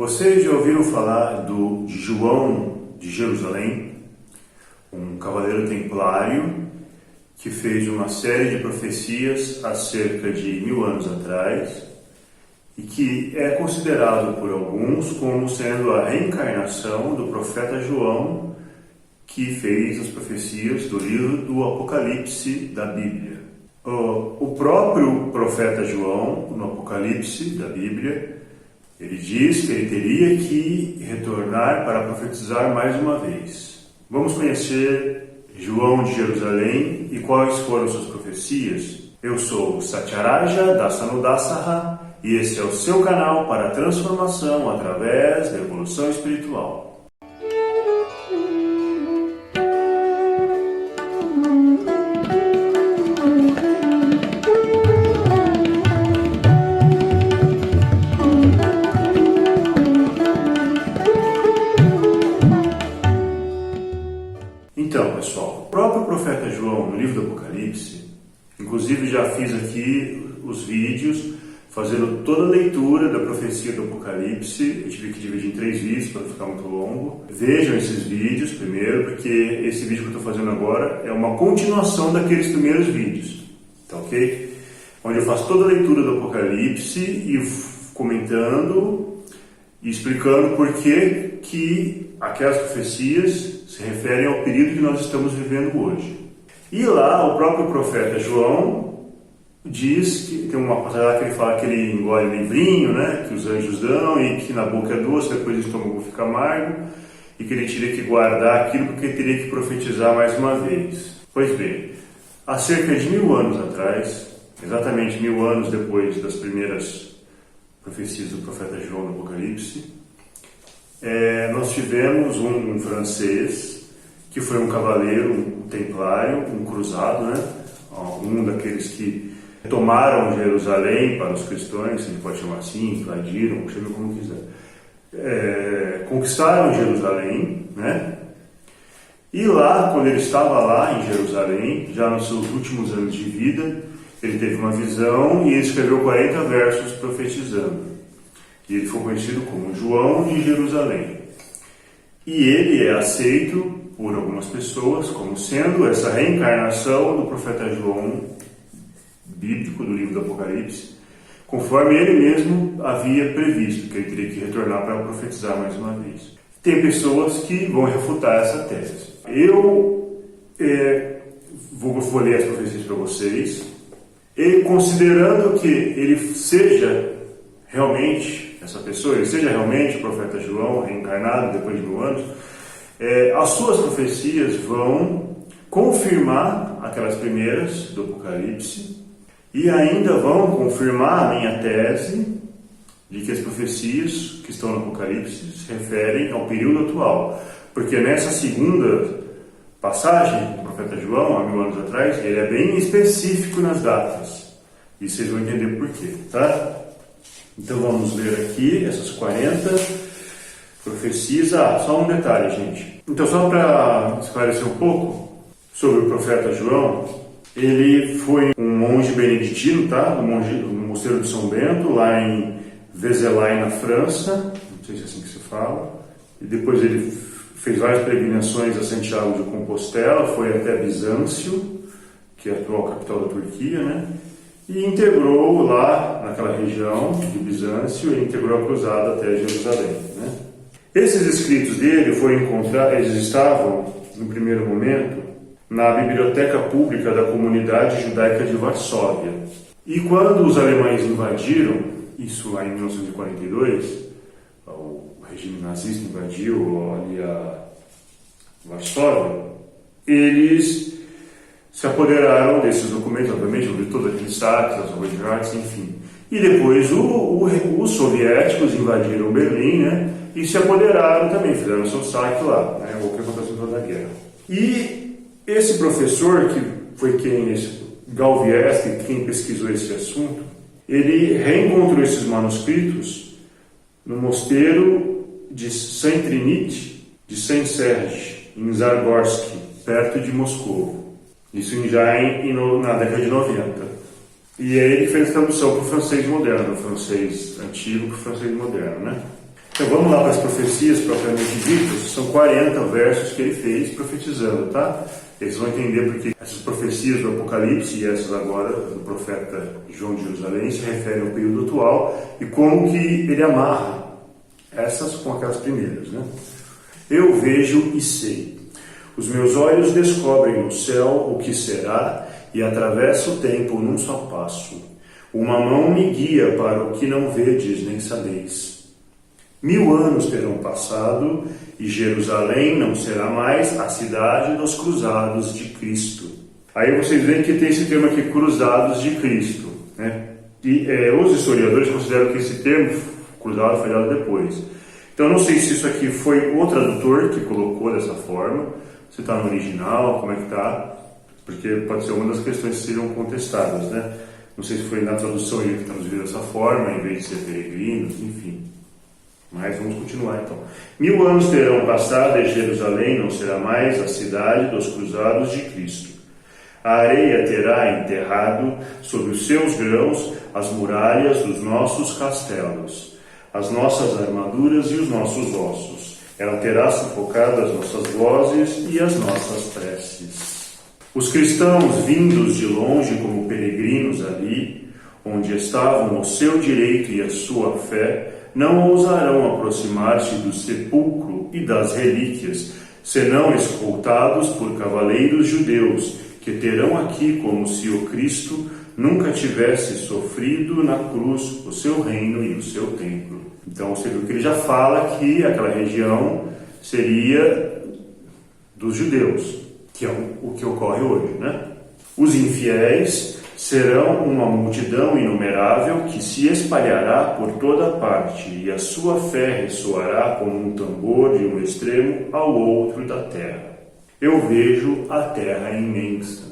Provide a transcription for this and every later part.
Vocês já ouviram falar do João de Jerusalém, um cavaleiro templário que fez uma série de profecias há cerca de 1000 anos atrás e que é considerado por alguns como sendo a reencarnação do profeta João, que fez as profecias do livro do Apocalipse da Bíblia. O próprio profeta João, no Apocalipse da Bíblia, ele diz que ele teria que retornar para profetizar mais uma vez. Vamos conhecer João de Jerusalém e quais foram suas profecias? Eu sou Satyaraja Dasanudassaha e esse é o seu canal para a transformação através da evolução espiritual. Então, pessoal, o próprio profeta João, no livro do Apocalipse, inclusive já fiz aqui os vídeos, fazendo toda a leitura da profecia do Apocalipse. Eu tive que dividir em 3 vídeos para não ficar muito longo. Vejam esses vídeos primeiro, porque esse vídeo que eu estou fazendo agora é uma continuação daqueles primeiros vídeos, tá ok? Onde eu faço toda a leitura do Apocalipse e comentando e explicando por que aquelas profecias se referem ao período que nós estamos vivendo hoje. E lá o próprio profeta João diz que tem uma passagem lá que ele fala que ele engole livrinho, né, que os anjos dão e que na boca é doce, depois o estômago fica amargo e que ele teria que guardar aquilo porque ele teria que profetizar mais uma vez. Pois bem, há cerca de 1000 anos atrás, exatamente 1000 anos depois das primeiras profecias do profeta João no Apocalipse, nós tivemos um francês que foi um cavaleiro, um templário, um cruzado, né? Um daqueles que tomaram Jerusalém para os cristãos, se a gente pode chamar assim, invadiram, chame como quiser. Conquistaram Jerusalém, né? E lá, quando ele estava lá em Jerusalém, já nos seus últimos anos de vida, ele teve uma visão e ele escreveu 40 versos profetizando. E ele foi conhecido como João de Jerusalém. E ele é aceito por algumas pessoas como sendo essa reencarnação do profeta João bíblico do livro do Apocalipse, conforme ele mesmo havia previsto, que ele teria que retornar para profetizar mais uma vez. Tem pessoas que vão refutar essa tese. Eu vou ler as profecias para vocês, e considerando que ele seja realmente essa pessoa, ele seja realmente o profeta João reencarnado depois de 1000 anos, as suas profecias vão confirmar aquelas primeiras do Apocalipse e ainda vão confirmar a minha tese de que as profecias que estão no Apocalipse se referem ao período atual, porque nessa segunda passagem do profeta João, há 1000 anos atrás, ele é bem específico nas datas e vocês vão entender por quê, tá? Então vamos ler aqui essas 40 profecias. Só um detalhe, gente. Então, só para esclarecer um pouco sobre o profeta João, ele foi um monge beneditino, tá? No mosteiro de São Bento, lá em Vézelay, na França, não sei se é assim que se fala. E depois ele fez várias peregrinações a Santiago de Compostela, foi até Bizâncio, que é a atual capital da Turquia, né? E integrou lá, naquela região de Bizâncio, e integrou a cruzada até Jerusalém, né? Esses escritos dele foram encontrados, eles estavam, no primeiro momento, na biblioteca pública da comunidade judaica de Varsóvia. E quando os alemães invadiram, isso lá em 1942, o regime nazista invadiu ali a Varsóvia, eles se apoderaram desses documentos, obviamente, de todos aqueles saques, as obras de arte, enfim. E depois os soviéticos invadiram Berlim, né? E se apoderaram também, fizeram seu saque lá, né? O que aconteceu toda a guerra. E esse professor, que foi Galviesque, quem pesquisou esse assunto, ele reencontrou esses manuscritos no mosteiro de Saint-Trinite de Saint-Serge, em Zargorsky, perto de Moscou. Isso já na década de 90. E é ele que fez a tradução para o francês moderno, do francês antigo para o francês moderno, né? Então vamos lá para as profecias propriamente ditas. São 40 versos que ele fez profetizando, tá? Eles vão entender porque essas profecias do Apocalipse e essas agora do profeta João de Jerusalém se referem ao período atual e como que ele amarra essas com aquelas primeiras, né? Eu vejo e sei. Os meus olhos descobrem no céu o que será e atravessa o tempo num só passo. Uma mão me guia para o que não vedes nem sabeis. 1000 anos terão passado e Jerusalém não será mais a cidade dos cruzados de Cristo. Aí vocês veem que tem esse termo aqui, cruzados de Cristo, né? E os historiadores consideram que esse termo, cruzado, foi dado depois. Então eu não sei se isso aqui foi o tradutor que colocou dessa forma, se está no original, como é que está, porque pode ser uma das questões que seriam contestadas, né? Não sei se foi na tradução ele que traduziu dessa forma, em vez de ser peregrinos, enfim. Mas vamos continuar então. 1000 anos terão passado e Jerusalém não será mais a cidade dos cruzados de Cristo. A areia terá enterrado sob os seus grãos as muralhas dos nossos castelos, as nossas armaduras e os nossos ossos. Ela terá sufocado as nossas vozes e as nossas preces. Os cristãos vindos de longe como peregrinos ali, onde estavam o seu direito e a sua fé, não ousarão aproximar-se do sepulcro e das relíquias, senão escoltados por cavaleiros judeus, que terão aqui como se o Cristo nunca tivesse sofrido na cruz o seu reino e o seu templo. Então, você viu que ele já fala que aquela região seria dos judeus, que é o que ocorre hoje, né? Os infiéis serão uma multidão inumerável que se espalhará por toda parte, e a sua fé ressoará como um tambor de um extremo ao outro da terra. Eu vejo a terra imensa,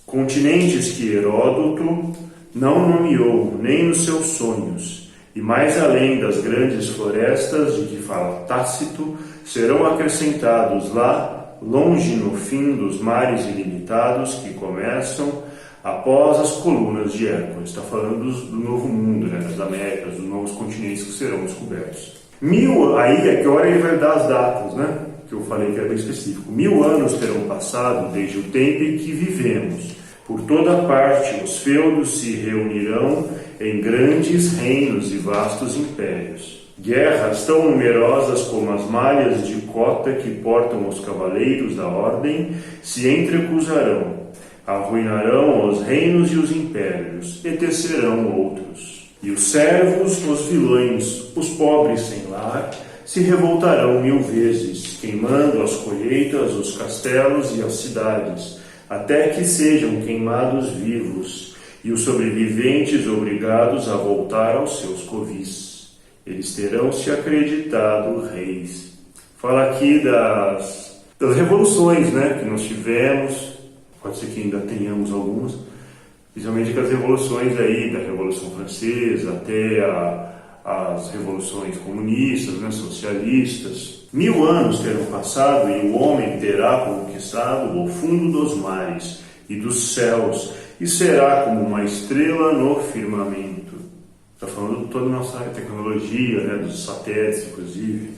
continentes que Heródoto não nomeou nem nos seus sonhos, e mais além das grandes florestas de que fala Tácito, serão acrescentados lá, longe no fim dos mares ilimitados que começam após as colunas de Hércules. Está falando do novo mundo, né, das Américas, dos novos continentes que serão descobertos. 1000, aí é que hora ele vai dar as datas, né? Que eu falei que era bem específico. 1000 anos terão passado desde o tempo em que vivemos. Por toda parte os feudos se reunirão em grandes reinos e vastos impérios. Guerras tão numerosas como as malhas de cota que portam os cavaleiros da ordem se entrecruzarão. Arruinarão os reinos e os impérios, e tecerão outros. E os servos, os vilões, os pobres sem lar, se revoltarão 1000 vezes, queimando as colheitas, os castelos e as cidades, até que sejam queimados vivos, e os sobreviventes obrigados a voltar aos seus covis. Eles terão se acreditado reis. Fala aqui das revoluções, né, que nós tivemos. Pode ser que ainda tenhamos algumas, principalmente aquelas revoluções aí, da Revolução Francesa até as revoluções comunistas, né, socialistas. 1000 anos terão passado e o homem terá conquistado o fundo dos mares e dos céus e será como uma estrela no firmamento. Está falando de toda a nossa tecnologia, né, dos satélites, inclusive.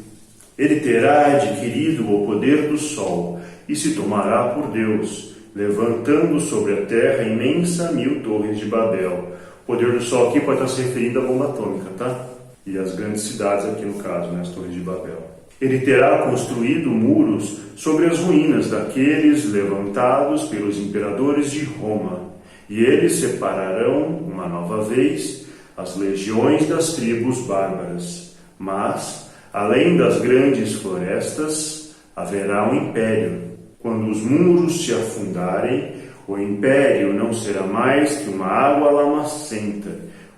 Ele terá adquirido o poder do sol e se tomará por Deus, levantando sobre a terra imensa 1000 torres de Babel. O poder do Sol aqui pode estar se referindo à bomba atômica, tá? E às grandes cidades aqui no caso, né? As torres de Babel. Ele terá construído muros sobre as ruínas daqueles levantados pelos imperadores de Roma. E eles separarão, uma nova vez, as legiões das tribos bárbaras. Mas, além das grandes florestas, haverá um império. Quando os muros se afundarem, o império não será mais que uma água lamacenta.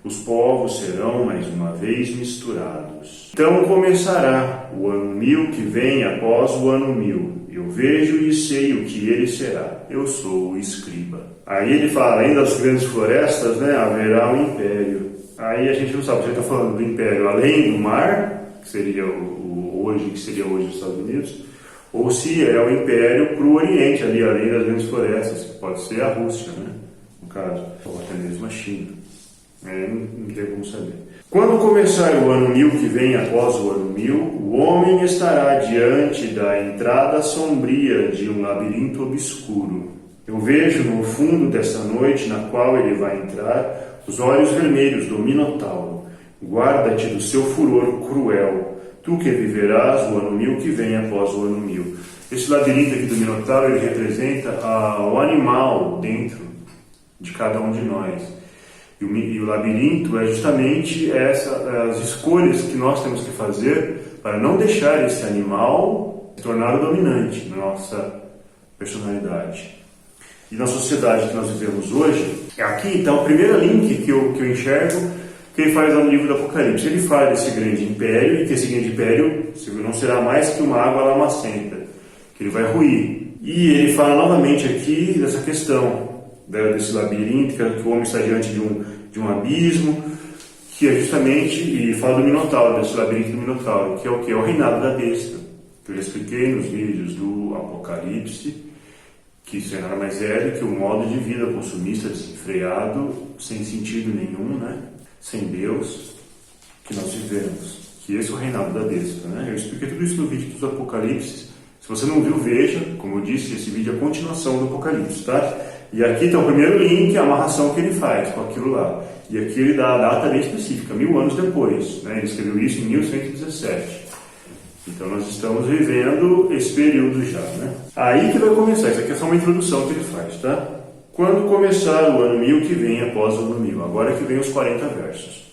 Os povos serão mais uma vez misturados. Então começará o ano 1000 que vem após o ano 1000. Eu vejo e sei o que ele será. Eu sou o escriba. Aí ele fala, além das grandes florestas, né, haverá um império. Aí a gente não sabe se ele está falando do império além do mar, que seria hoje os Estados Unidos, ou se é o império para o Oriente, ali, além das grandes florestas, que pode ser a Rússia, né? No caso, ou até mesmo a China. Não tem como saber. Quando começar o ano 1000 que vem após o ano 1000, o homem estará diante da entrada sombria de um labirinto obscuro. Eu vejo no fundo dessa noite na qual ele vai entrar os olhos vermelhos do Minotauro. Guarda-te do seu furor cruel, tu que viverás o ano 1000 que vem após o ano 1000. Esse labirinto aqui do Minotauro, ele representa o animal dentro de cada um de nós. E o labirinto é justamente as escolhas que nós temos que fazer para não deixar esse animal se tornar o dominante na nossa personalidade. E na sociedade que nós vivemos hoje, aqui está o primeiro link que eu enxergo que ele faz lá no livro do Apocalipse. Ele fala desse grande império e que esse grande império não será mais que uma água lamacenta, que ele vai ruir. E ele fala novamente aqui dessa questão desse labirinto, que o homem está diante de um abismo, que é justamente, e fala do Minotauro, desse labirinto do Minotauro, que é o que? É o reinado da besta, que eu já expliquei nos vídeos do Apocalipse, que isso é nada mais é do que um modo de vida consumista, desenfreado, sem sentido nenhum, né? Sem Deus, que nós vivemos. Que esse é o reinado da besta, né? Eu expliquei tudo isso no vídeo dos Apocalipse. Se você não viu, veja. Como eu disse, esse vídeo é a continuação do Apocalipse, tá? E aqui está o primeiro link, a amarração que ele faz com aquilo lá. E aqui ele dá a data bem específica, 1000 anos depois, né? Ele escreveu isso em 1117. Então nós estamos vivendo esse período já, né? Aí que vai começar, isso aqui é só uma introdução que ele faz, tá? Quando começar o ano 1000 que vem após o ano 1000, agora que vem os 40 versos.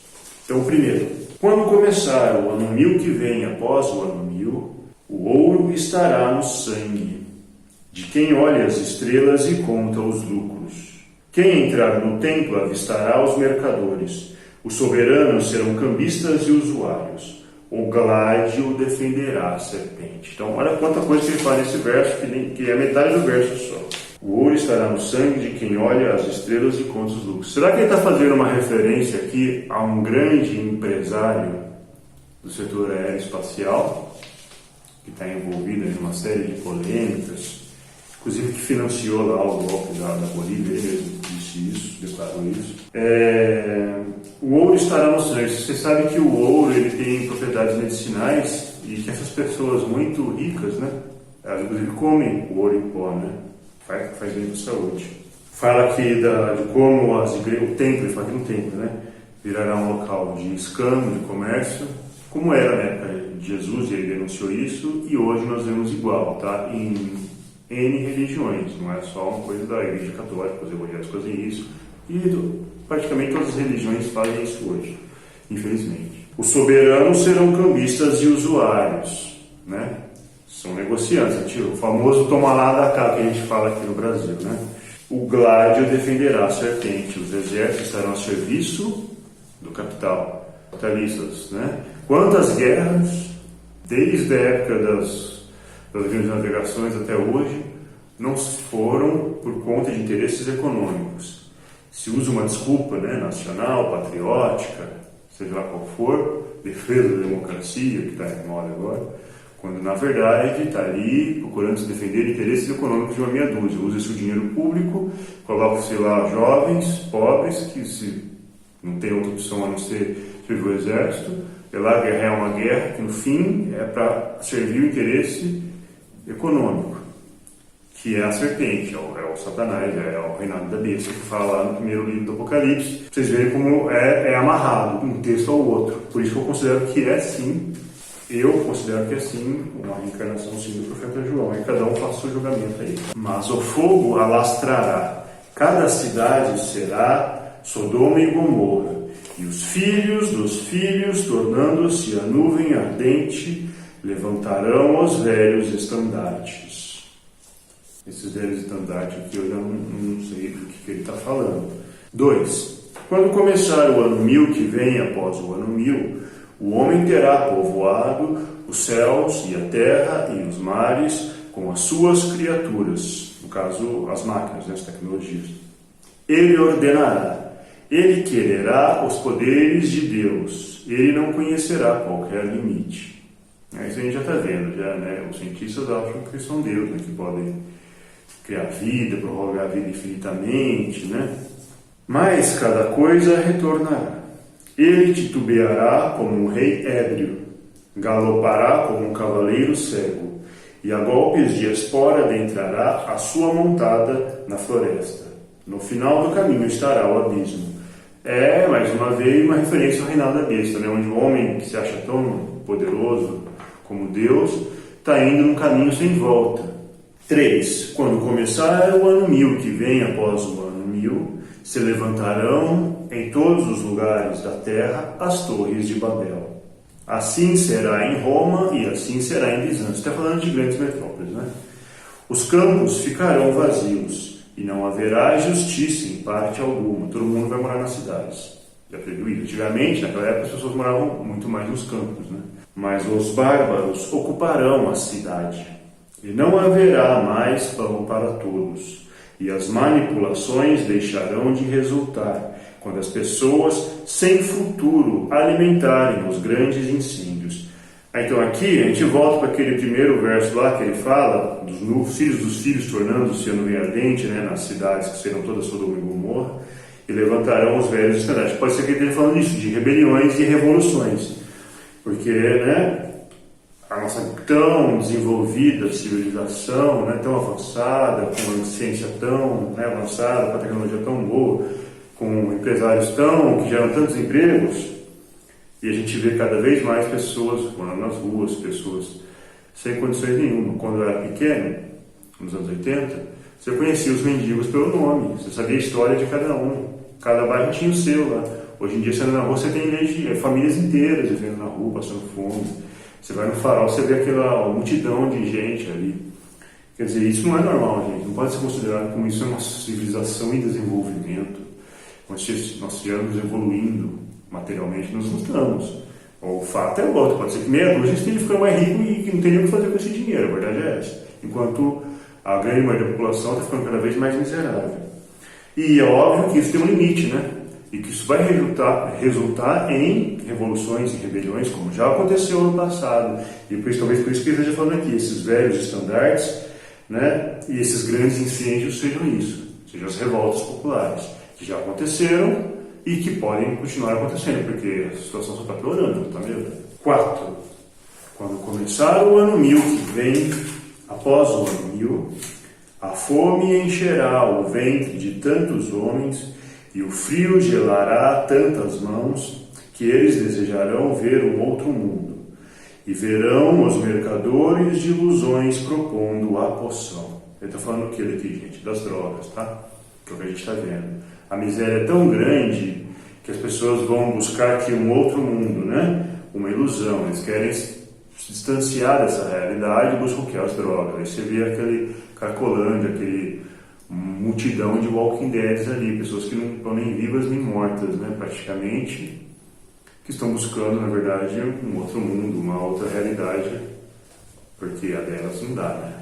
Então, o primeiro, quando começar o ano 1000 que vem após o ano 1000, o ouro estará no sangue de quem olha as estrelas e conta os lucros. Quem entrar no templo avistará os mercadores. Os soberanos serão cambistas e usuários. O gládio defenderá a serpente. Então, olha quanta coisa que ele fala nesse verso, que é metade do verso só. O ouro estará no sangue de quem olha as estrelas e conta os lucros. Será que ele está fazendo uma referência aqui a um grande empresário do setor aeroespacial, que está envolvido em uma série de polêmicas, inclusive que financiou lá o golpe da Bolívia, ele mesmo disse isso, declarou isso. O ouro estará no sangue. Você sabe que o ouro ele tem propriedades medicinais e que essas pessoas muito ricas, né, elas inclusive comem o ouro em pó, né? Faz bem para a saúde. Fala aqui de como o templo, ele fala que no templo, né, virará um local de escambo, de comércio, como era na época de Jesus, e ele denunciou isso, e hoje nós vemos igual, tá? Em N religiões, não é só uma coisa da Igreja Católica, os evangélicos fazem isso, e praticamente todas as religiões fazem isso hoje, infelizmente. Os soberanos serão cambistas e usuários, né? São negociantes, o famoso toma lá da cá que a gente fala aqui no Brasil, né? O gládio defenderá a serpente, os exércitos estarão a serviço do capital, capitalistas, né? Quantas guerras, desde a época das grandes navegações até hoje, não foram por conta de interesses econômicos. Se usa uma desculpa, né, nacional, patriótica, seja lá qual for, defesa da democracia, que está em moda agora, quando na verdade está ali procurando se defender interesses econômicos de uma meia dúzia. Usa esse dinheiro público, coloca-se lá jovens, pobres, que se não tem outra opção a não ser servir o exército, e lá a guerra é uma guerra que no fim é para servir o interesse econômico, que é a serpente, é o Satanás, é o reinado da besta, que fala lá no primeiro livro do Apocalipse. Vocês veem como é amarrado um texto ao outro. Por isso que eu considero que é sim. Eu considero que é sim uma reencarnação sim do profeta João, e cada um faz o seu julgamento aí. Mas o fogo alastrará, cada cidade será Sodoma e Gomorra, e os filhos dos filhos, tornando-se a nuvem ardente, levantarão os velhos estandartes. Esses velhos estandartes aqui eu já não sei do que ele está falando. 2. Quando começar o ano 1000 que vem após o ano 1000, o homem terá povoado os céus e a terra e os mares com as suas criaturas, no caso as máquinas, as tecnologias. Ele ordenará, ele quererá os poderes de Deus, ele não conhecerá qualquer limite. Isso a gente já está vendo, né? Os cientistas acham que são Deus, né? Que podem criar vida, prorrogar a vida infinitamente, né? Mas cada coisa retornará. Ele titubeará como um rei ébrio, galopará como um cavaleiro cego, e a golpes de espora adentrará a sua montada na floresta. No final do caminho estará o abismo. É, mais uma vez, uma referência ao reinado da besta, né? Onde o homem que se acha tão poderoso como Deus está indo num caminho sem volta. 3. Quando começar o ano 1000 que vem após o ano 1000, se levantarão em todos os lugares da terra as torres de Babel. Assim será em Roma e assim será em Bizâncio. Está falando de grandes metrópoles, né? Os campos ficarão vazios e não haverá justiça em parte alguma. Todo mundo vai morar nas cidades. Já previu isso? Antigamente, naquela época, as pessoas moravam muito mais nos campos, né? Mas os bárbaros ocuparão a cidade e não haverá mais pão para todos. E as manipulações deixarão de resultar quando as pessoas sem futuro alimentarem os grandes incêndios. Então aqui a gente volta para aquele primeiro verso lá que ele fala dos filhos dos filhos tornando-se a nuvem ardente, né, nas cidades que serão todas Sodoma e Gomorra, e levantarão os velhos estandartes. Pode ser que ele esteja falando isso, de rebeliões e revoluções, porque, né, a nossa tão desenvolvida civilização, né, tão avançada, com uma ciência tão, né, avançada, com a tecnologia tão boa, com empresários que geram tantos empregos, e a gente vê cada vez mais pessoas morando nas ruas, pessoas sem condições nenhuma. Quando eu era pequeno, nos anos 80, você conhecia os mendigos pelo nome, você sabia a história de cada um, cada bairro tinha o seu lá. Hoje em dia, você anda na rua, você tem famílias inteiras vivendo na rua, passando fome. Você vai no Farol, você vê aquela multidão de gente ali. Quer dizer, isso não é normal, gente. Não pode ser considerado como isso é uma civilização em desenvolvimento. Nós estivermos evoluindo materialmente, nós não estamos. O fato é outro. Pode ser que meia dúzia esteja ficando mais rico e que não teria o que fazer com esse dinheiro. A verdade é essa. Enquanto a grande maioria da população está ficando cada vez mais miserável. E é óbvio que isso tem um limite, né? E que isso vai resultar em revoluções e rebeliões, como já aconteceu no passado. E talvez por isso que ele esteja falando aqui, esses velhos estandartes, né, e esses grandes incêndios sejam isso, sejam as revoltas populares, que já aconteceram e que podem continuar acontecendo, porque a situação só está piorando, não está mesmo? 4. Quando começar o ano 1000 que vem, após o ano 1000, a fome encherá o ventre de tantos homens, e o frio gelará tantas mãos, que eles desejarão ver um outro mundo, e verão os mercadores de ilusões propondo a poção. Ele está falando o que daqui, gente? Das drogas, tá? Que é o que a gente está vendo. A miséria é tão grande que as pessoas vão buscar aqui um outro mundo, né? Uma ilusão. Eles querem se distanciar dessa realidade e buscam o que? As drogas. Aí você vê aquele Cracolândia, aquele multidão de Walking Dead ali, pessoas que não estão nem vivas nem mortas, né, praticamente, que estão buscando, na verdade, um outro mundo, uma outra realidade, porque a delas não dá, né?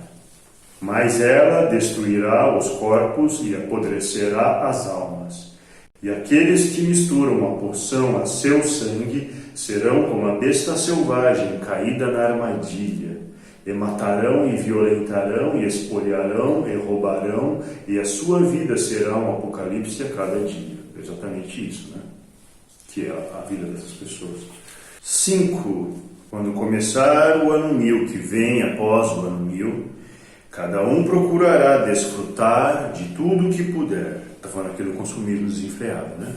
Mas ela destruirá os corpos e apodrecerá as almas. E aqueles que misturam a poção a seu sangue serão como a besta selvagem caída na armadilha. E matarão e violentarão e espoliarão e roubarão, e a sua vida será um apocalipse a cada dia. Exatamente isso, né? Que é a vida dessas pessoas. 5. Quando começar o ano 1000 que vem após o ano 1000, cada um procurará desfrutar de tudo que puder. Está falando aqui do consumismo desenfreado, né?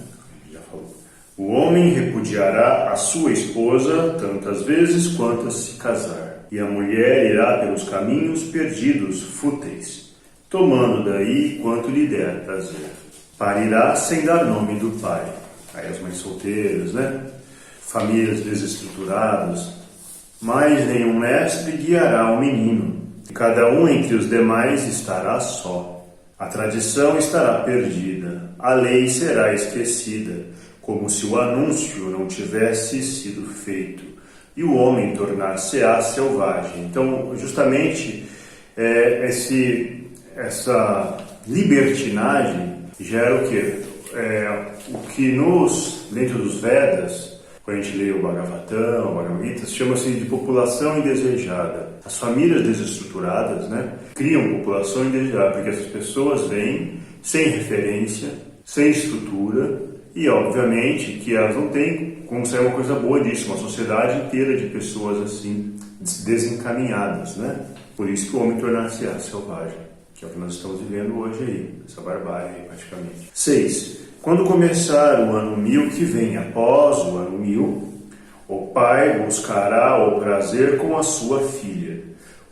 Já falou. O homem repudiará a sua esposa tantas vezes quantas se casar. E a mulher irá pelos caminhos perdidos, fúteis, tomando daí quanto lhe der prazer. Parirá sem dar nome do pai. Aí as mães solteiras, né? Famílias desestruturadas. Mas nenhum mestre guiará o menino. E cada um entre os demais estará só. A tradição estará perdida. A lei será esquecida, como se o anúncio não tivesse sido feito. E o homem tornar-se-á selvagem. Então, justamente, essa libertinagem gera o quê? O que dentro dos Vedas, quando a gente lê o Bhagavatam, o Bhagavad Gita, chama-se de população indesejada. As famílias desestruturadas, né, criam população indesejada, porque essas pessoas vêm sem referência, sem estrutura, E, obviamente, que elas não têm como sair uma coisa boa disso, uma sociedade inteira de pessoas assim, desencaminhadas, né? Por isso que o homem tornar-se selvagem, que é o que nós estamos vivendo hoje aí, essa barbárie aí, praticamente. 6. Quando começar o ano 1000 que vem após o ano 1000, o pai buscará o prazer com a sua filha,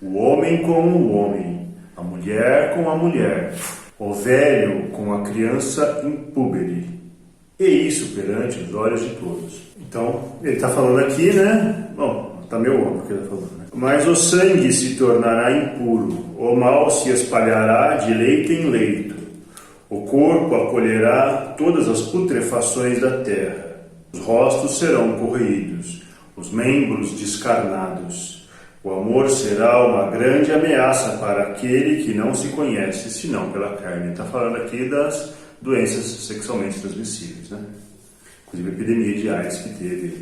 o homem com o homem, a mulher com a mulher, o velho com a criança impúbere, e isso perante os olhos de todos. Então, ele está falando aqui, né? Bom, está meu ombro que ele está falando, né? Mas o sangue se tornará impuro, o mal se espalhará de leito em leito, o corpo acolherá todas as putrefações da terra, os rostos serão corroídos, os membros descarnados. O amor será uma grande ameaça para aquele que não se conhece, senão pela carne. Está falando aqui das doenças sexualmente transmissíveis, né? Inclusive a epidemia de AIDS que teve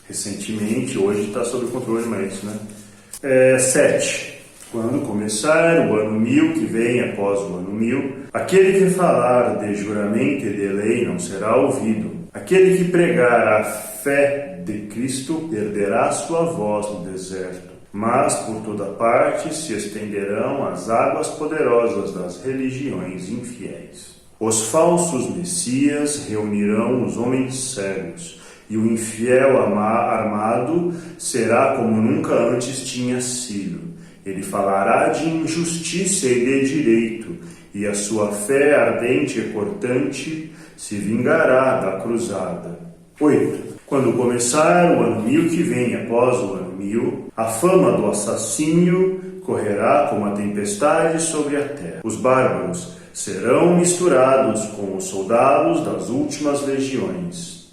recentemente, hoje está sob controle, mas, né? 7. Quando começar o ano 1000 que vem após o ano 1000, aquele que falar de juramento e de lei não será ouvido. Aquele que pregar a fé de Cristo perderá sua voz no deserto. Mas por toda parte se estenderão as águas poderosas das religiões infiéis. Os falsos messias reunirão os homens cegos, e o infiel armado será como nunca antes tinha sido. Ele falará de injustiça e de direito, e a sua fé ardente e cortante se vingará da cruzada. 8. Quando começar o ano 1000 que vem após o ano 1000, a fama do assassínio correrá como a tempestade sobre a terra. Os bárbaros serão misturados com os soldados das últimas legiões.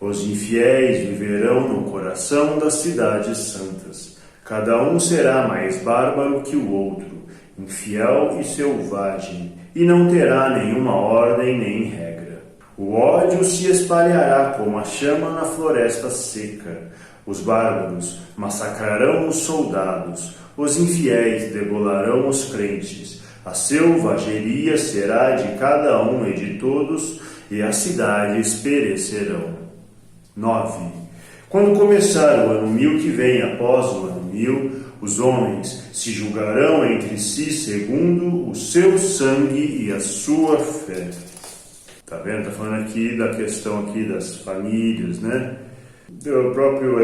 Os infiéis viverão no coração das cidades santas. Cada um será mais bárbaro que o outro, infiel e selvagem, e não terá nenhuma ordem nem regra. O ódio se espalhará como a chama na floresta seca. Os bárbaros massacrarão os soldados, os infiéis degolarão os crentes. A selvageria será de cada um e de todos, e as cidades perecerão. 9. Quando começar o ano 1000 que vem após o ano 1000, os homens se julgarão entre si segundo o seu sangue e a sua fé. Tá vendo? Está falando aqui da questão aqui das famílias, né? Do próprio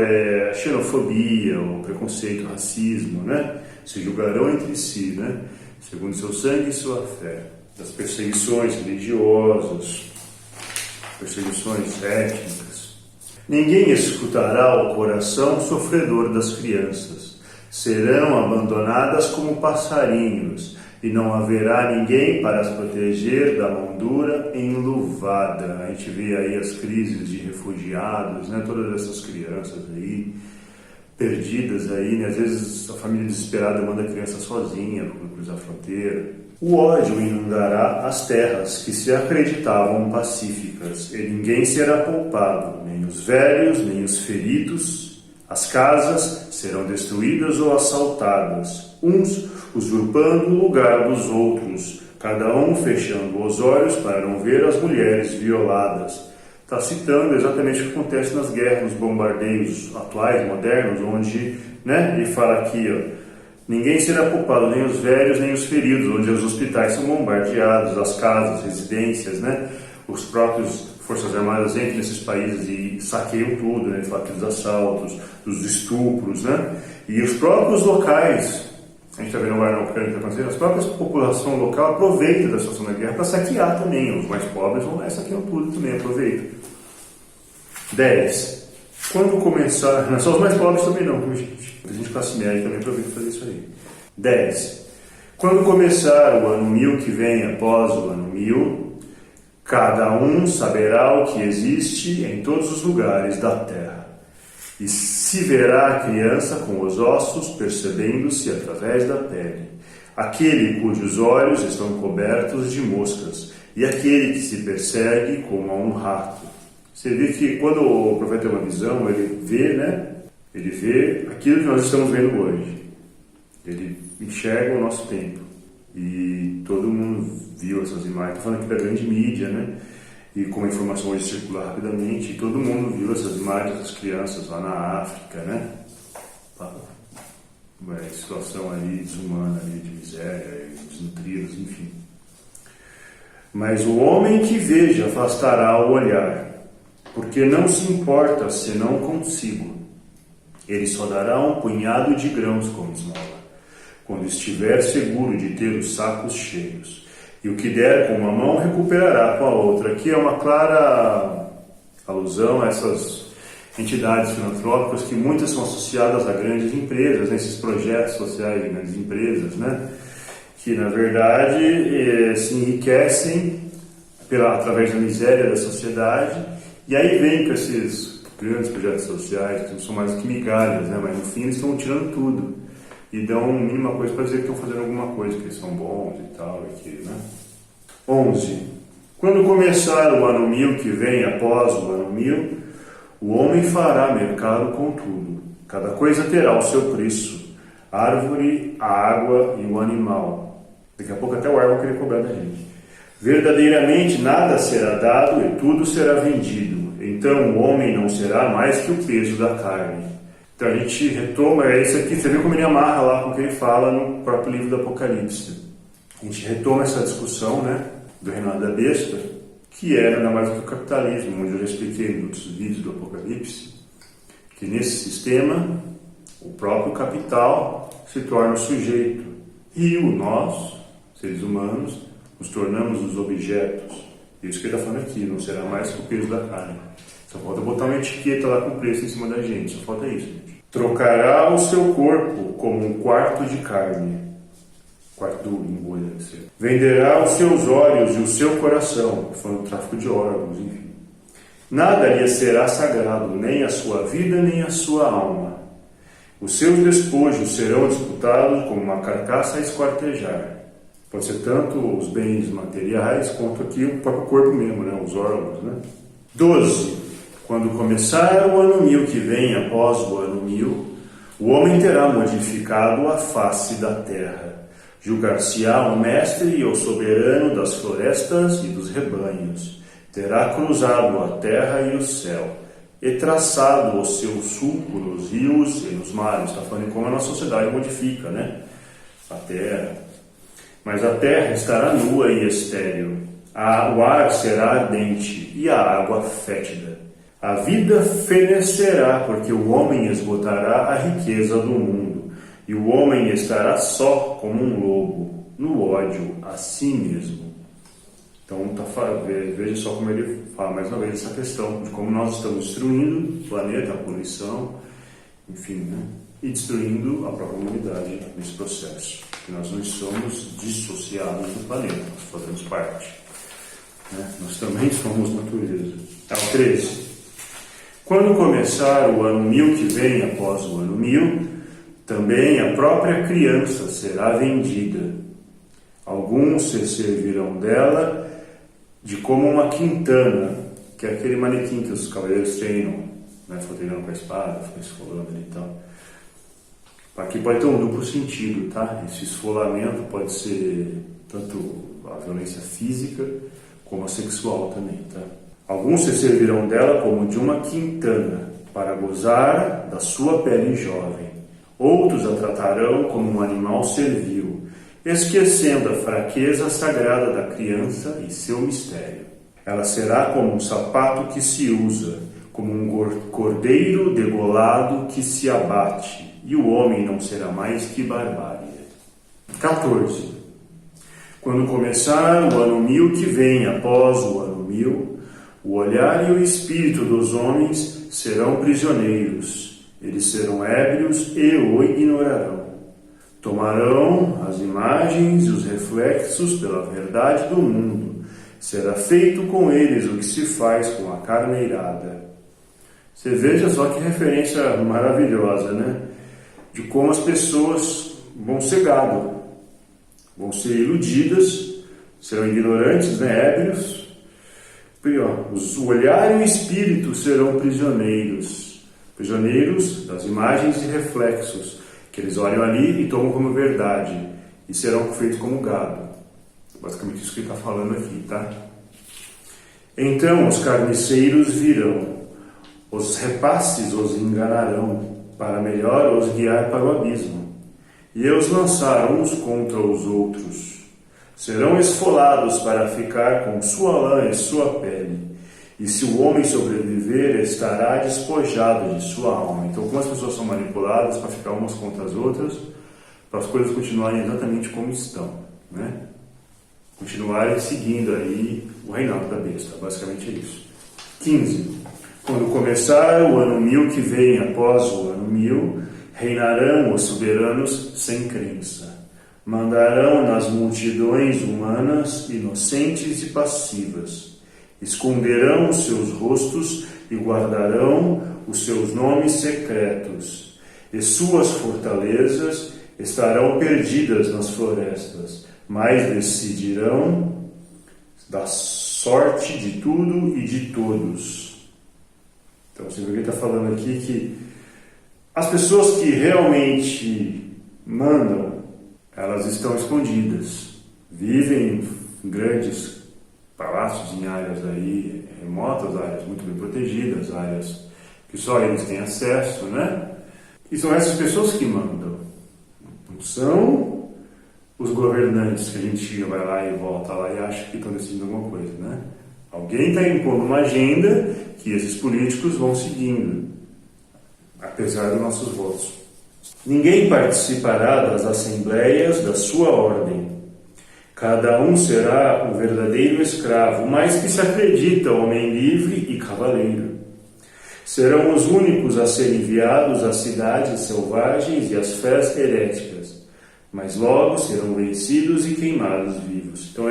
xenofobia, o preconceito, o racismo, né? Se julgarão entre si, né? Segundo seu sangue e sua fé. Das perseguições religiosas, perseguições étnicas. Ninguém escutará o coração sofredor das crianças. Serão abandonadas como passarinhos, e não haverá ninguém para as proteger da mão dura enluvada. A gente vê aí as crises de refugiados, né? Todas essas crianças aí, perdidas aí, né? Às vezes a família desesperada manda a criança sozinha para cruzar a fronteira. O ódio inundará as terras que se acreditavam pacíficas, e ninguém será poupado, nem os velhos, nem os feridos. As casas serão destruídas ou assaltadas, uns usurpando o lugar dos outros, cada um fechando os olhos para não ver as mulheres violadas. Está citando exatamente o que acontece nas guerras, nos bombardeios atuais, modernos, onde, né, ele fala aqui, ó, ninguém será poupado, nem os velhos, nem os feridos, onde os hospitais são bombardeados, as casas, residências, né, os próprios Forças Armadas entram nesses países e saqueiam tudo, né, fala aqui dos assaltos, dos estupros, né, e os próprios locais. A gente está vendo agora na Ucrânia que está acontecendo, as próprias população local aproveita da situação da guerra para saquear também. Os mais pobres vão lá e saqueiam tudo também, aproveitam. 10. Quando começar... Não é só os mais pobres também não, gente. A gente classe média também aproveita para fazer isso aí. 10. Quando começar o ano 1000 que vem após o ano 1000, cada um saberá o que existe em todos os lugares da terra. E se verá a criança com os ossos percebendo-se através da pele, aquele cujos olhos estão cobertos de moscas, e aquele que se persegue como a um rato. Você vê que quando o profeta tem uma visão, ele vê, né? Ele vê aquilo que nós estamos vendo hoje. Ele enxerga o nosso tempo. E todo mundo viu essas imagens. Estou falando aqui da grande mídia, né? e como a informação hoje circula rapidamente, e todo mundo viu essas imagens das crianças lá na África, né? Situação ali desumana, ali, de miséria, desnutridos, enfim. Mas o homem que veja afastará o olhar, porque não se importa senão consigo. Ele só dará um punhado de grãos como esmola, quando estiver seguro de ter os sacos cheios. E o que der com uma mão recuperará com a outra. Aqui é uma clara alusão a essas entidades filantrópicas que muitas são associadas a grandes empresas, nesses projetos sociais de grandes empresas, né? Que na verdade se enriquecem através da miséria da sociedade, e aí vem com esses grandes projetos sociais que não são mais do que migalhas, né? Mas no fim eles estão tirando tudo e dão a mínima coisa para dizer que estão fazendo alguma coisa, que eles são bons e tal, né? 11. Quando começar o ano 1000 que vem após o ano 1000, o homem fará mercado com tudo. Cada coisa terá o seu preço, a árvore, a água e o animal. Daqui a pouco até o ar vai querer cobrar da gente. Verdadeiramente nada será dado e tudo será vendido. Então o homem não será mais que o peso da carne. Então a gente retoma isso aqui, você viu como ele amarra lá com o que ele fala no próprio livro do Apocalipse. A gente retoma essa discussão, né, do reinado da besta, que é nada mais do que o capitalismo, onde eu já expliquei em outros vídeos do Apocalipse, que nesse sistema o próprio capital se torna o sujeito e nós, seres humanos, nos tornamos os objetos. Isso que ele está falando aqui, não será mais que o peso da carne. Só falta botar uma etiqueta lá com preço em cima da gente, só falta isso, gente. Trocará o seu corpo como um quarto de carne. Quarto do boi deve ser. Venderá os seus olhos e o seu coração, falando do tráfico de órgãos, enfim. Nada lhe será sagrado, nem a sua vida, nem a sua alma. Os seus despojos serão disputados como uma carcaça a esquartejar. Pode ser tanto os bens materiais, quanto aqui o próprio corpo mesmo, né? Os órgãos, né? 12. Quando começar o ano 1000 que vem após o ano 1000, o homem terá modificado a face da terra. Julgar-se-á o mestre e o soberano das florestas e dos rebanhos. Terá cruzado a terra e o céu, e traçado o seu sulco nos rios e nos mares. Está falando em como a nossa sociedade modifica, né? A terra. Mas a terra estará nua e estéril. O ar será ardente e a água fétida. A vida fenecerá, porque o homem esgotará a riqueza do mundo. E o homem estará só como um lobo, no ódio a si mesmo. Então, veja só como ele fala mais uma vez essa questão de como nós estamos destruindo o planeta, a poluição, enfim, né? E destruindo a própria humanidade nesse processo. Porque nós não somos dissociados do planeta, nós fazemos parte. Né? Nós também somos natureza. 13. Quando começar o ano 1000 que vem após o ano 1000, também a própria criança será vendida. Alguns se servirão dela de como uma quintana, que é aquele manequim que os cavaleiros treinam, né? Ficam treinando com a espada, ficam esfolando ali e tal. Aqui pode ter um duplo sentido, tá? Esse esfolamento pode ser tanto a violência física como a sexual também, tá? Alguns se servirão dela como de uma quintana, para gozar da sua pele jovem. Outros a tratarão como um animal servil, esquecendo a fraqueza sagrada da criança e seu mistério. Ela será como um sapato que se usa, como um cordeiro degolado que se abate, e o homem não será mais que barbárie. 14. Quando começar o ano 1000 que vem após o ano 1000, o olhar e o espírito dos homens serão prisioneiros. Eles serão ébrios e o ignorarão. Tomarão as imagens e os reflexos pela verdade do mundo. Será feito com eles o que se faz com a carneirada. Você veja só que referência maravilhosa, né? De como as pessoas vão ser gado, vão ser iludidas, serão ignorantes, né? Ébrios. O olhar e o espírito serão prisioneiros das imagens e reflexos que eles olham ali e tomam como verdade e serão feitos como gado. Basicamente isso que ele está falando aqui, tá? Então os carniceiros virão, os repasses os enganarão, para melhor os guiar para o abismo, e os lançar uns contra os outros. Serão esfolados para ficar com sua lã e sua pele, e se o homem sobreviver, estará despojado de sua alma. Então, como as pessoas são manipuladas para ficar umas contra as outras, para as coisas continuarem exatamente como estão, né? Continuarem seguindo aí o reinado da besta, basicamente é isso. 15. Quando começar o ano 1000 que vem após o ano 1000, reinarão os soberanos sem crença. Mandarão nas multidões humanas, inocentes e passivas. Esconderão os seus rostos e guardarão os seus nomes secretos. E suas fortalezas estarão perdidas nas florestas, mas decidirão da sorte de tudo e de todos. Então, você vê que ele está falando aqui que as pessoas que realmente mandam, elas estão escondidas, vivem em grandes palácios, em áreas aí remotas, áreas muito bem protegidas, áreas que só eles têm acesso, né? E são essas pessoas que mandam. Não são os governantes que a gente vai lá e volta lá e acha que estão decidindo alguma coisa, né? Alguém está impondo uma agenda que esses políticos vão seguindo, apesar dos nossos votos. Ninguém participará das assembleias da sua ordem. Cada um será um verdadeiro escravo, mas que se acredita homem livre e cavaleiro. Serão os únicos a serem enviados às cidades selvagens e às fés heréticas, mas logo serão vencidos e queimados vivos. Então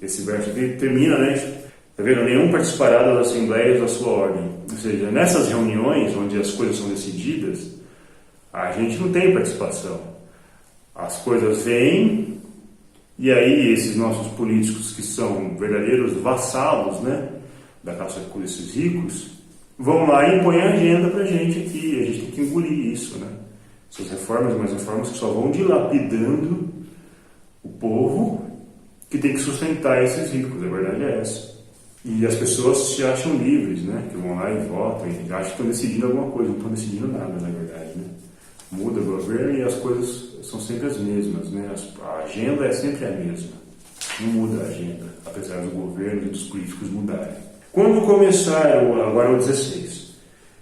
esse verso aqui termina, né? Está vendo? Nenhum participará das assembleias da sua ordem. Ou seja, nessas reuniões onde as coisas são decididas, a gente não tem participação. As coisas vêm, e aí esses nossos políticos que são verdadeiros vassalos, né, da caça com esses ricos, vão lá e impõem a agenda para a gente aqui. A gente tem que engolir isso, né? Essas reformas, mas reformas que só vão dilapidando o povo que tem que sustentar esses ricos. A verdade é essa. E as pessoas se acham livres, né? Que vão lá e votam e acham que estão decidindo alguma coisa. Não estão decidindo nada, na verdade, né? Muda o governo e as coisas são sempre as mesmas, né? A agenda é sempre a mesma. Não muda a agenda, apesar do governo e dos políticos mudarem. Quando começar, agora o 16.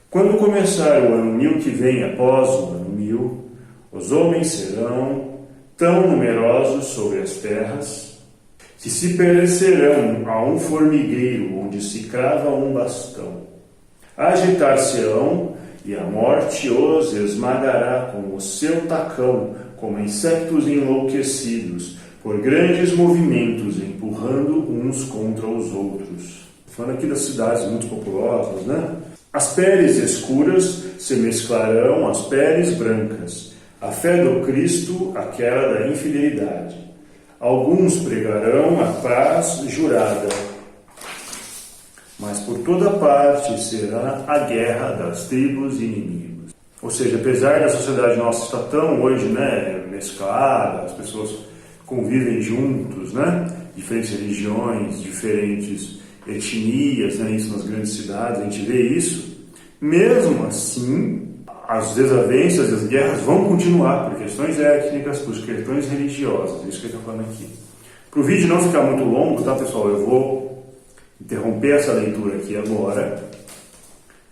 Quando começar o ano 1000 que vem após o ano 1000, os homens serão tão numerosos sobre as terras que se parecerão a um formigueiro onde se crava um bastão. Agitar-se-ão e a morte os esmagará com o seu tacão, como insetos enlouquecidos, por grandes movimentos, empurrando uns contra os outros. Falando aqui das cidades muito populosas, né? As peles escuras se mesclarão às peles brancas, a fé do Cristo, aquela da infidelidade. Alguns pregarão a paz jurada, mas por toda parte será a guerra das tribos inimigos. Ou seja, apesar da sociedade nossa estar tão hoje, né, mesclada, as pessoas convivem juntos, né, diferentes religiões, diferentes etnias, né, isso nas grandes cidades, a gente vê isso. Mesmo assim, as desavenças e as guerras vão continuar por questões étnicas, por questões religiosas, isso que ele está falando aqui. Para o vídeo não ficar muito longo, tá, pessoal, eu vou interromper essa leitura aqui agora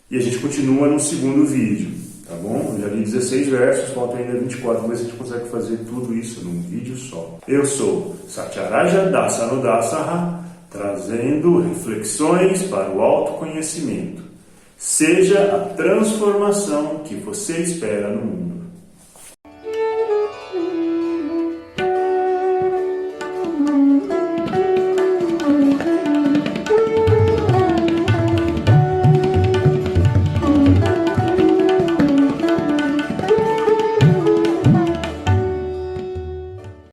e a gente continua no segundo vídeo, tá bom? Eu já li 16 versos, faltam ainda 24, mas a gente consegue fazer tudo isso num vídeo só. Eu sou Satyaraja Dasanudasara, trazendo reflexões para o autoconhecimento. Seja a transformação que você espera no mundo.